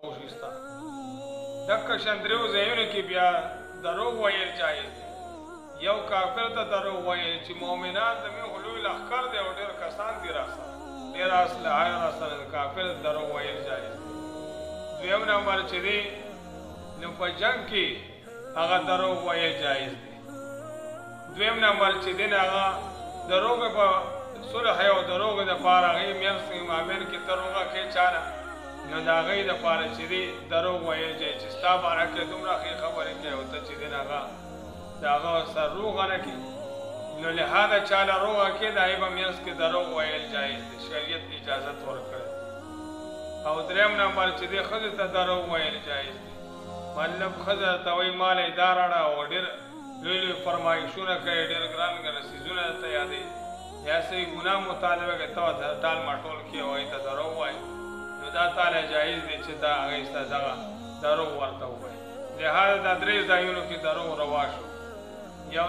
وشستا دک شندریو زینو کې بیا دروغ ویل جایز دی یو کافر ته دروغ ویل چې مؤمنان د می حلول لخر دی او ډېر کسان دي راسه ډېر اسلحه راسه کافر دروغ ویل جایز دی دویم نمبر چې دی نو په جنگ کې هغه دروغ ویل جایز دی دویم نمبر چې دی هغه دروغ په صلح او دروغ د پاره هغې منځ مابین کې دروغه کې چاره نو د هغې دپاره چې دی دروغ ویل جایز چې ستا باره کې دومره ښې خبرې کوي او ته چې دی هغه د هغه سره روغه نه کړي نو لهذا چاله روغه کې د هغې په منځ کې دروغ ویل جایز دی شریعت اجازت ورکړی او دریم نمبر چې دی ښځې ته دروغ ویل جایز دی مطلب ښځه ته وایي ما له دا راړه او ډېر لوی لوی فرمایشونه کوي ډېر ګران ګران څیزونه درته یادوي یا صحیح ګناه مطالبه کوي ته ورته ټال مټول کړي او هغې ته دروغ وایي نو دا تاله جایز دی چې دا هغې سته دغه دروغ ورته ووایي لهذا دا درې ځایونو کې دروغ روا شو یو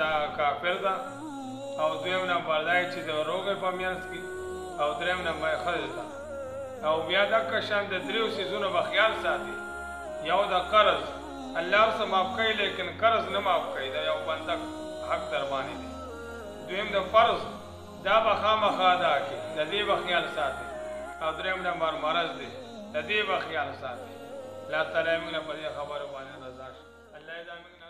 دا کافر ده او دویم نمبر دا چې د روغې په منځ کې او دریم نمبر ښځې ته او بیا دغه شان د دریو څیزونو به خیال ساتي یو د قرض الله هر څه معاف کوي لیکن قرض نه معاف کوي دا یو بنده حق در باندې دی دویم د فرض دا به خامخا ادا کړي د دې به خیال ساتي او دریم نمبر مرض دی د دې به خیال ساتي الله تعالی موږ په دې خبرو باندې رضا شي الله دې